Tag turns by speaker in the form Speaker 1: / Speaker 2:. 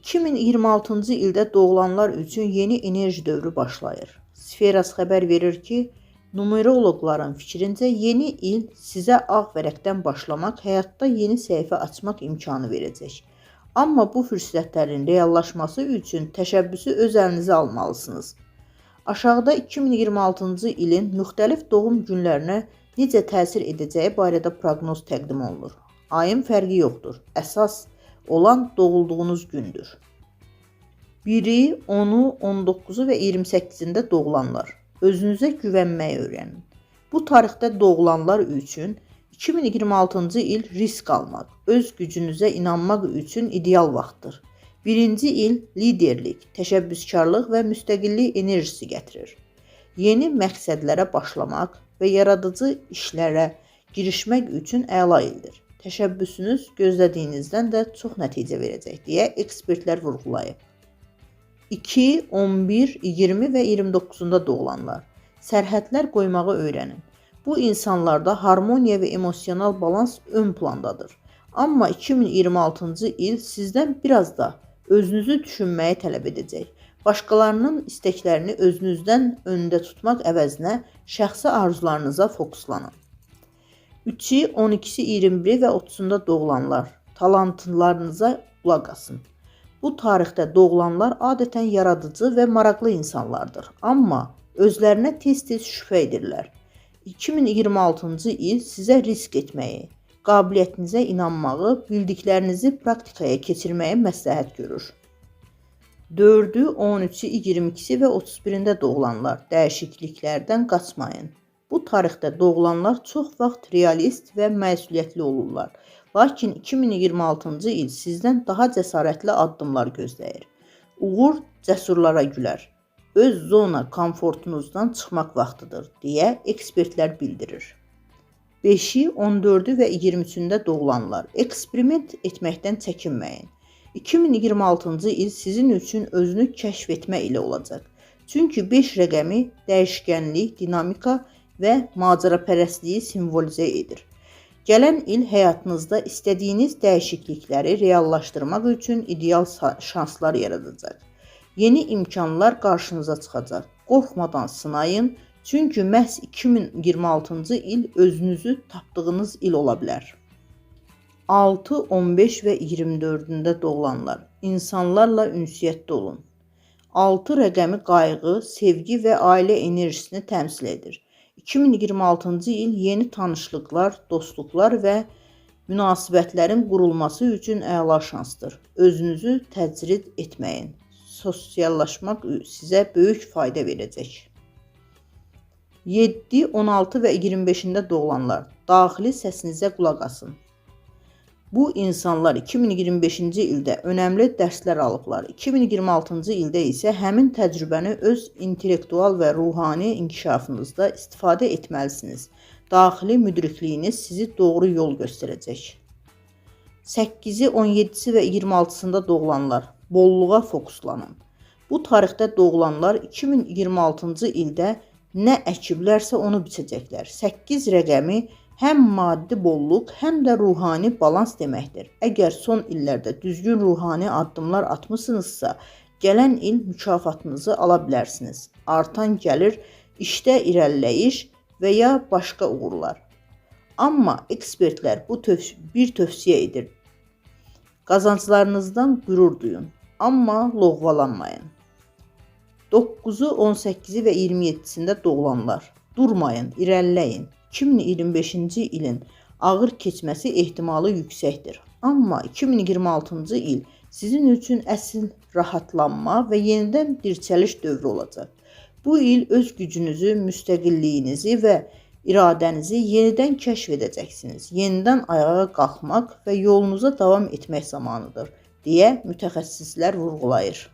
Speaker 1: 2026-cı ildə doğulanlar üçün yeni enerji dövrü başlayır. Sferas xəbər verir ki, numeroloqların fikrincə yeni il sizə ağ vərəqdən başlamaq, həyatda yeni səhifə açmaq imkanı verəcək. Amma bu fürsətlərin reallaşması üçün təşəbbüsü öz əlinizə almalısınız. Aşağıda 2026-cı ilin müxtəlif doğum günlərinə necə təsir edəcəyi barədə proqnoz təqdim olunur. Ayın fərqi yoxdur. Əsas olan doğulduğunuz gündür. 1-i, 10-u, 19-u və 28-cində doğulanlar. Özünüzə güvənməyi öyrənin. Bu tarixdə doğulanlar üçün 2026-cı il risk almaq, öz gücünüzə inanmaq üçün ideal vaxtdır. Birinci il liderlik, təşəbbüskarlıq və müstəqillik enerjisi gətirir. Yeni məqsədlərə başlamaq və yaradıcı işlərə girişmək üçün əla ildir. Təşəbbüsünüz gözlədiyinizdən də çox nəticə verəcək, deyə ekspertlər vurğulayıb. 2, 11, 20 və 29-da doğulanlar. Sərhədlər qoymağı öyrənin. Bu insanlarda harmoniya və emosional balans ön plandadır. Amma 2026-cı il sizdən biraz da özünüzü düşünməyi tələb edəcək. Başqalarının istəklərini özünüzdən öndə tutmaq əvəzinə şəxsi arzularınıza fokuslanın. 3-i, 12-si, 21 və 30-da doğulanlar. Talantlarınıza qulaq asın. Bu tarixdə doğulanlar adətən yaradıcı və maraqlı insanlardır. Amma özlərinə tez-tez şübhə edirlər. 2026-cı il sizə risk etməyi, qabiliyyətinizə inanmağı, bildiklərinizi praktikaya keçirməyi məsləhət görür. 4-ü, 13-ü, 22-si və 31-də doğulanlar. Dəyişikliklərdən qaçmayın. Bu tarixdə doğulanlar çox vaxt realist və məsuliyyətli olurlar. Lakin 2026-cı il sizdən daha cəsarətli addımlar gözləyir. Uğur cəsurlara gülər. Öz zona komfortunuzdan çıxmaq vaxtıdır, deyə ekspertlər bildirir. 5-i, 14-ü və 23-də doğulanlar. Eksperiment etməkdən çəkinməyin. 2026-cı il sizin üçün özünü kəşf etmə ili olacaq. Çünki 5 rəqəmi dəyişkənlik, dinamika və macərapərəstliyi simvolizə edir. Gələn il həyatınızda istədiyiniz dəyişiklikləri reallaşdırmaq üçün ideal şanslar yaradacaq. Yeni imkanlar qarşınıza çıxacaq. Qorxmadan sınayın, çünki məhz 2026-cı il özünüzü tapdığınız il ola bilər. 6, 15 və 24-də doğulanlar. İnsanlarla ünsiyyətdə olun. 6 rəqəmi qayğı, sevgi və ailə enerjisini təmsil edir. 2026-cı il yeni tanışlıqlar, dostluqlar və münasibətlərin qurulması üçün əla şansdır. Özünüzü təcrid etməyin. Sosiallaşmaq sizə böyük fayda verəcək. 7, 16 və 25-də doğulanlar. Daxili səsinizə qulaq asın. Bu insanlar 2025-ci ildə önəmli dərslər alıblar. 2026-cı ildə isə həmin təcrübəni öz intellektual və ruhani inkişafınızda istifadə etməlisiniz. Daxili müdrikliyiniz sizi doğru yol göstərəcək. 8-i, 17-si və 26-sında doğulanlar. Bolluğa fokuslanın. Bu tarixdə doğulanlar 2026-cı ildə nə əkiblərsə onu biçəcəklər. 8 rəqəmi həm maddi bolluq, həm də ruhani balans deməkdir. Əgər son illərdə düzgün ruhani addımlar atmışsınızsa, gələn il mükafatınızı ala bilərsiniz. Artan gəlir, işdə irəliləyiş və ya başqa uğurlar. Amma ekspertlər bir tövsiyə edir. Qazanclarınızdan qürur duyun, amma lovğalanmayın. 9-u, 18-i və 27-sində doğulanlar. Durmayın, irəliləyin. 2025-ci ilin ağır keçməsi ehtimalı yüksəkdir. Amma 2026-cı il sizin üçün əsl rahatlanma və yenidən dirçəliş dövrü olacaq. Bu il öz gücünüzü, müstəqilliyinizi və iradənizi yenidən kəşf edəcəksiniz. Yenidən ayağa qalxmaq və yolunuza davam etmək zamanıdır, deyə mütəxəssislər vurğulayır.